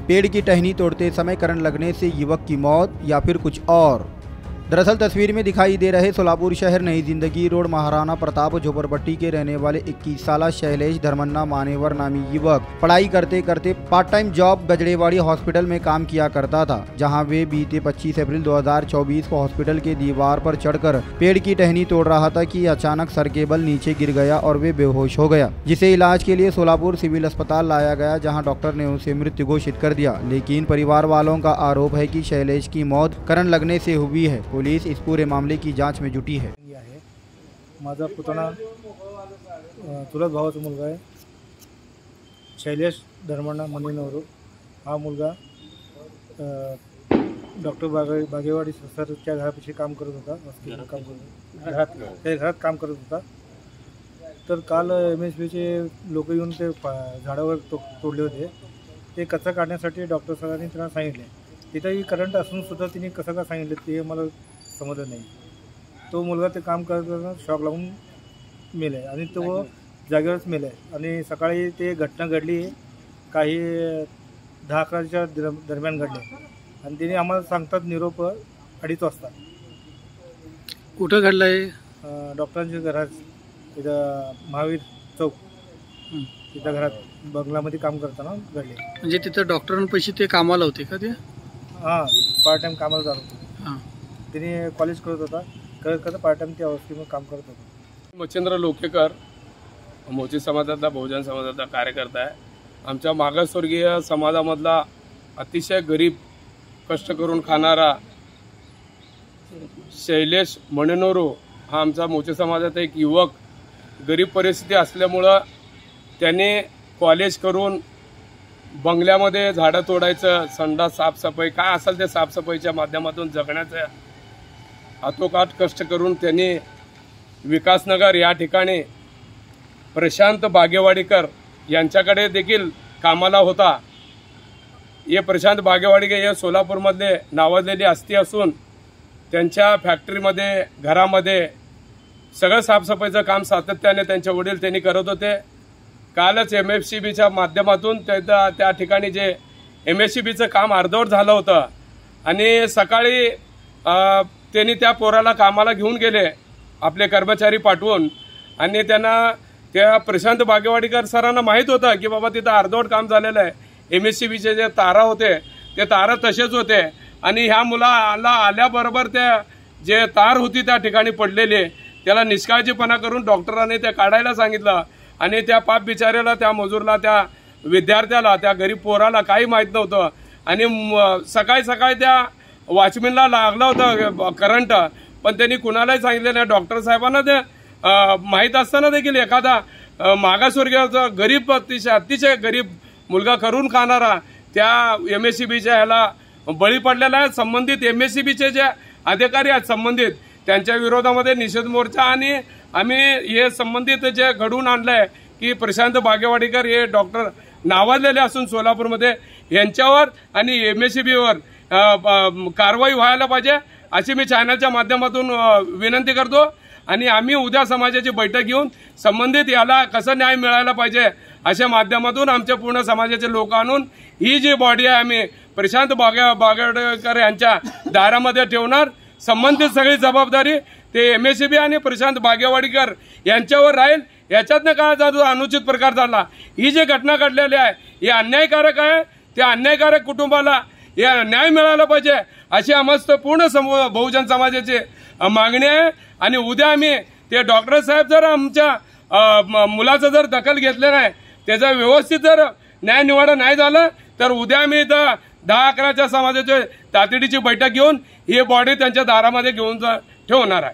पेड़ की टहनी तोड़ते समय करंट लगने से युवक की मौत या फिर कुछ और। दरअसल तस्वीर में दिखाई दे रहे सोलापुर शहर नई जिंदगी रोड महाराणा प्रताप झोपड़पट्टी के रहने वाले 21 साल शैलेश धर्मन्ना मानेवर नामी युवक पढ़ाई करते करते पार्ट टाइम जॉब गजड़ेवाड़ी हॉस्पिटल में काम किया करता था, जहां वे बीते 25 अप्रैल 2024 को हॉस्पिटल के दीवार पर चढ़कर पेड़ की टहनी तोड़ रहा था कि अचानक सर केबल नीचे गिर गया और वे बेहोश हो गया, जिसे इलाज के लिए सोलापुर सिविल अस्पताल लाया गया, जहाँ डॉक्टर ने उसे मृत घोषित कर दिया। लेकिन परिवार वालों का आरोप है कि शैलेश की मौत करंट लगने से हुई है। पुलिस इस पूरे मामले की जांच में जुटी है। माझा पुतना चुलत भावाचा मुलगा आहे शैलेश धर्मन्ना मानेवर। हा मुलगा डॉक्टर बागेवाडी सरच्या घरापाशी काम करत होता, घरात काम करत होता। तर काल MSBचे लोक येऊन ते झाडावर तोडले होते। ते कचरा काढण्यासाठी डॉक्टर सरांनी त्यांना सांगितले। तिथेही करंट असून सुद्धा तिने कसं का सांगितलं ते मला समजलं नाही। तो मुलगा ते काम करताना शॉक लागून मेलाय आणि तो जागेवरच मेलाय। आणि सकाळी ते घटना घडली काही 10-11च्या दरम्यान घडली आणि तिने आम्हाला सांगतात निरोप 2:30 वाजता। कुठं घडलंय? डॉक्टरांच्या घरात, तिथं महावीर चौक तिथं घरात बंगल्यामध्ये काम करताना घडले। म्हणजे तिथं डॉक्टरांपाशी ते कामाला होते का? ते हां, पार्ट टाइम कामाला जात होते। तिने कॉलेज करत होता, करत पार्ट टाइम त्या अवस्थेमध्ये काम करत होता। मच्छिंद्र लोकेकर मोची समाजातला बहुजन समाजाचा कार्यकर्ता आहे। आमच्या मागासवर्गीय समाजामधला अतिशय गरीब कष्ट करून खाणारा शैलेश मानेवर हा आमचा मोची समाजाचा एक युवक गरीब परिस्थिती असल्यामुळं त्याने कॉलेज करून बंगल्यामध्ये झाडं तोडायचं, संडास साफसफाई काय असेल ते साफसफाईच्या माध्यमातून जगण्याचं हातोकाठ कष्ट करून त्यांनी विकासनगर या ठिकाणी प्रशांत बागेवाडीकर यांच्याकडे देखील कामाला होता। हे प्रशांत बागेवाडीकर हे सोलापूरमधले नावाजलेली हस्ती असून त्यांच्या फॅक्टरीमध्ये घरामध्ये सगळं साफसफाईचं काम सातत्याने त्यांचे वडील त्यांनी करत होते। कालच MSCBच्या माध्यमातून त्या ठिकाणी जे MSCBचं काम अर्धवट झालं होतं आणि सकाळी त्यांनी त्या पोराला कामाला घेऊन गेले आपले कर्मचारी पाठवून आणि त्यांना त्या प्रशांत बागेवाडीकर सरांना माहीत होतं की बाबा तिथं अर्धवट काम झालेलं आहे। MSCBचे जे तारा होते ते तारा तसेच होते आणि ह्या मुलाला आल्याबरोबर त्या जे तार होती त्या ठिकाणी पडलेली त्याला निष्काळजीपणा करून डॉक्टरांनी ते काढायला सांगितलं आणि त्या पाप बिचाऱ्याला, त्या मजूरला, त्या विद्यार्थ्याला, त्या गरीब पोराला काही माहीत नव्हतं आणि सकाळी त्या वॉचमॅनला लागलं होतं करंट, पण त्यांनी कुणालाही सांगितलं नाही। डॉक्टर साहेबांना ते माहीत असताना देखील एखादा मागासवर्गीय गरीब अतिशय गरीब मुलगा करून खाणारा त्या MSCBच्या ह्याला बळी पडलेला आहे। संबंधित MSCBचे जे अधिकारी आहेत संबंधित त्यांच्या विरोधामध्ये निषेध मोर्चा आणि आम्ही हे संबंधित जे घडवून आणलंय की प्रशांत बागेवाडीकर हे डॉक्टर नावाजलेले असून सोलापूरमध्ये यांच्यावर आणि MSCBवर कारवाई व्हायला पाहिजे अशी मी चॅनलच्या माध्यमातून विनंती करतो। आणि आम्ही उद्या समाजाची बैठक घेऊन संबंधित याला कसं न्याय मिळायला पाहिजे अशा माध्यमातून आमच्या पूर्ण समाजाचे लोक आणून ही जी बॉडी आहे आम्ही प्रशांत बागेवाडीकर यांच्या दारामध्ये ठेवणार। संबंधित सगळी जबाबदारी ते MSCB आणि प्रशांत बागेवाडीकर यांच्यावर राहील। याच्यातनं काय जो अनुचित प्रकार झाला, ही जी घटना घडलेली आहे ही अन्यायकारक आहे। त्या अन्यायकारक कुटुंबाला या न्याय मिळाला पाहिजे अशी आमचं पूर्ण बहुजन समाजाची मागणी आहे। आणि उद्या आम्ही ते डॉक्टर साहेब जर आमच्या मुलाचं जर दखल घेतलं नाही, त्याचा व्यवस्थित जर न्याय निवाडा नाही झालं तर उद्या आम्ही इथं 10-11च्या समाजाची तातडीची बैठक घेऊन ही बॉडी त्यांच्या दारामध्ये घेऊन ठेवणार आहे।